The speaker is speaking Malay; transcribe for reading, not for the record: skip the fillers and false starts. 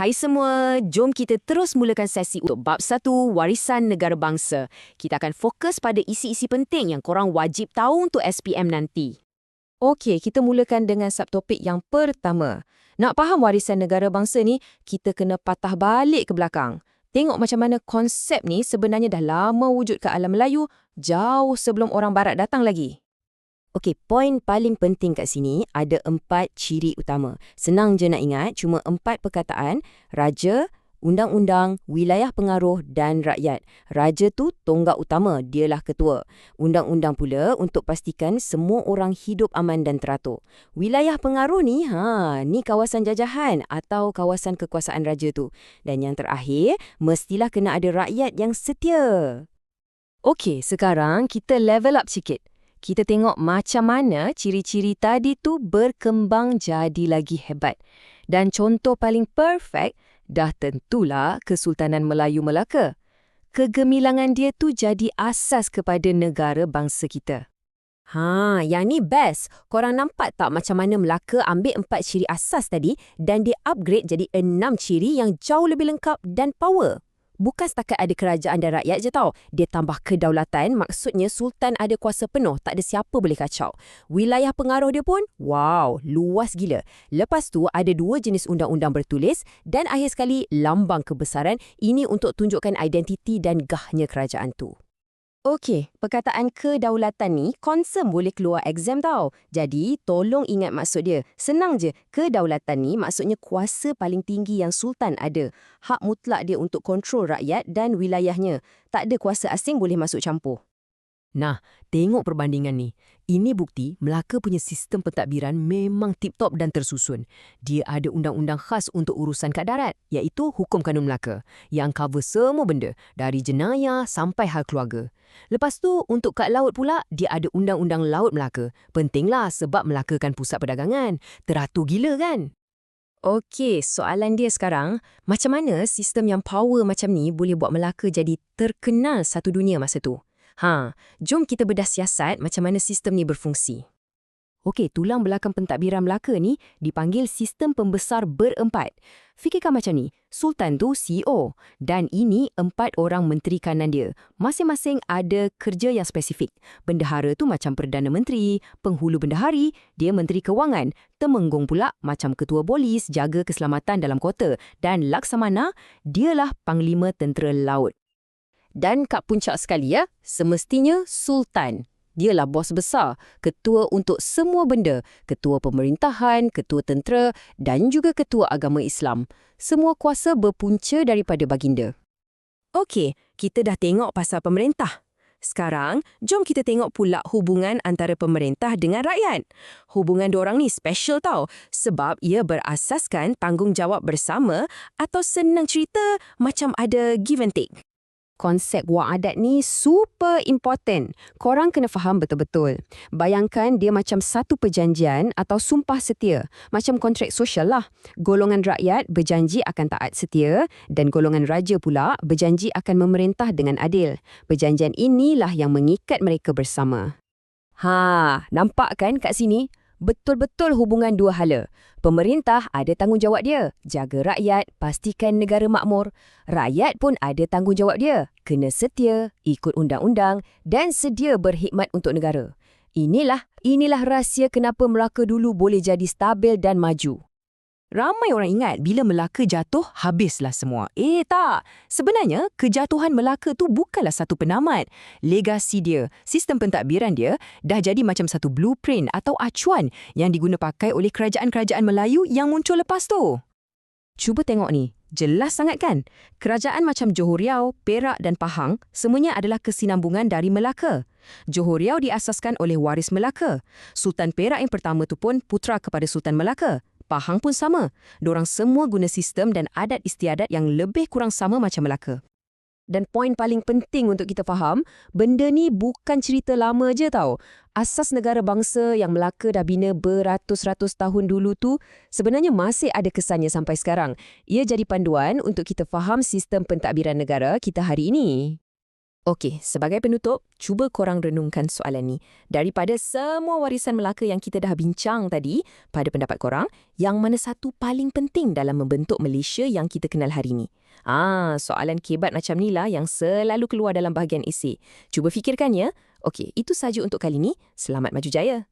Hai semua, jom kita terus mulakan sesi untuk bab 1 warisan negara bangsa. Kita akan fokus pada isi-isi penting yang korang wajib tahu untuk SPM nanti. Okey, kita mulakan dengan subtopik yang pertama. Nak faham warisan negara bangsa ni, kita kena patah balik ke belakang. Tengok macam mana konsep ni sebenarnya dah lama wujud ke alam Melayu, jauh sebelum orang barat datang lagi. Okey, poin paling penting kat sini ada 4 ciri utama. Senang je nak ingat, cuma 4 perkataan: raja, undang-undang, wilayah pengaruh dan rakyat. Raja tu tonggak utama, dialah ketua. Undang-undang pula untuk pastikan semua orang hidup aman dan teratur. Wilayah pengaruh ni, ni kawasan jajahan atau kawasan kekuasaan raja tu. Dan yang terakhir, mestilah kena ada rakyat yang setia. Okey, sekarang kita level up sikit. Kita tengok macam mana ciri-ciri tadi tu berkembang jadi lagi hebat. Dan contoh paling perfect dah tentulah Kesultanan Melayu Melaka. Kegemilangan dia tu jadi asas kepada negara bangsa kita. Yang ni best. Korang nampak tak macam mana Melaka ambil 4 ciri asas tadi dan dia upgrade jadi 6 ciri yang jauh lebih lengkap dan power. Bukan setakat ada kerajaan dan rakyat je tau. Dia tambah kedaulatan, maksudnya Sultan ada kuasa penuh, tak ada siapa boleh kacau. Wilayah pengaruh dia pun, wow, luas gila. Lepas tu ada 2 jenis undang-undang bertulis dan akhir sekali lambang kebesaran. Ini untuk tunjukkan identiti dan gahnya kerajaan tu. Okey, perkataan kedaulatan ni confirm boleh keluar exam tau. Jadi, tolong ingat maksud dia. Senang je, kedaulatan ni maksudnya kuasa paling tinggi yang Sultan ada. Hak mutlak dia untuk kontrol rakyat dan wilayahnya. Tak ada kuasa asing boleh masuk campur. Nah, tengok perbandingan ni. Ini bukti Melaka punya sistem pentadbiran memang tip-top dan tersusun. Dia ada undang-undang khas untuk urusan kat darat, iaitu Hukum Kanun Melaka, yang cover semua benda, dari jenayah sampai hal keluarga. Lepas tu, untuk kat laut pula, dia ada Undang-Undang Laut Melaka. Pentinglah sebab Melaka kan pusat perdagangan. Teratur gila kan? Okey, soalan dia sekarang, macam mana sistem yang power macam ni boleh buat Melaka jadi terkenal satu dunia masa tu? Jom kita bedah siasat macam mana sistem ni berfungsi. Okey, tulang belakang pentadbiran Melaka ni dipanggil sistem pembesar berempat. Fikirkan macam ni, Sultan tu CEO dan ini 4 orang menteri kanan dia. Masing-masing ada kerja yang spesifik. Bendahara tu macam Perdana Menteri, penghulu bendahari, dia Menteri Kewangan, Temenggung pula macam Ketua Polis, jaga keselamatan dalam kota, dan Laksamana, dialah Panglima Tentera Laut. Dan kat puncak sekali semestinya Sultan. Dialah bos besar, ketua untuk semua benda, ketua pemerintahan, ketua tentera dan juga ketua agama Islam. Semua kuasa berpunca daripada baginda. Okey, kita dah tengok pasal pemerintah. Sekarang, jom kita tengok pula hubungan antara pemerintah dengan rakyat. Hubungan diorang ni special tau, sebab ia berasaskan tanggungjawab bersama atau senang cerita macam ada give and take. Konsep wak adat ni super important. Korang kena faham betul-betul. Bayangkan dia macam satu perjanjian atau sumpah setia. Macam kontrak sosial lah. Golongan rakyat berjanji akan taat setia dan golongan raja pula berjanji akan memerintah dengan adil. Perjanjian inilah yang mengikat mereka bersama. Nampak kan kat sini? Betul-betul hubungan dua hala. Pemerintah ada tanggungjawab dia, jaga rakyat, pastikan negara makmur. Rakyat pun ada tanggungjawab dia, kena setia, ikut undang-undang dan sedia berkhidmat untuk negara. Inilah rahsia kenapa Melaka dulu boleh jadi stabil dan maju. Ramai orang ingat bila Melaka jatuh, habislah semua. Tak. Sebenarnya, kejatuhan Melaka tu bukanlah satu penamat. Legasi dia, sistem pentadbiran dia, dah jadi macam satu blueprint atau acuan yang diguna pakai oleh kerajaan-kerajaan Melayu yang muncul lepas tu. Cuba tengok ni. Jelas sangat kan? Kerajaan macam Johor Riau, Perak dan Pahang semuanya adalah kesinambungan dari Melaka. Johor Riau diasaskan oleh waris Melaka. Sultan Perak yang pertama tu pun putera kepada Sultan Melaka. Pahang pun sama. Dorang semua guna sistem dan adat istiadat yang lebih kurang sama macam Melaka. Dan poin paling penting untuk kita faham, benda ni bukan cerita lama je tau. Asas negara bangsa yang Melaka dah bina beratus-ratus tahun dulu tu sebenarnya masih ada kesannya sampai sekarang. Ia jadi panduan untuk kita faham sistem pentadbiran negara kita hari ini. Okey, sebagai penutup, cuba korang renungkan soalan ni. Daripada semua warisan Melaka yang kita dah bincang tadi, pada pendapat korang, yang mana satu paling penting dalam membentuk Malaysia yang kita kenal hari ni? Soalan kebat macam ni lah yang selalu keluar dalam bahagian esei. Cuba fikirkan ya. Okey, itu saja untuk kali ni. Selamat maju jaya.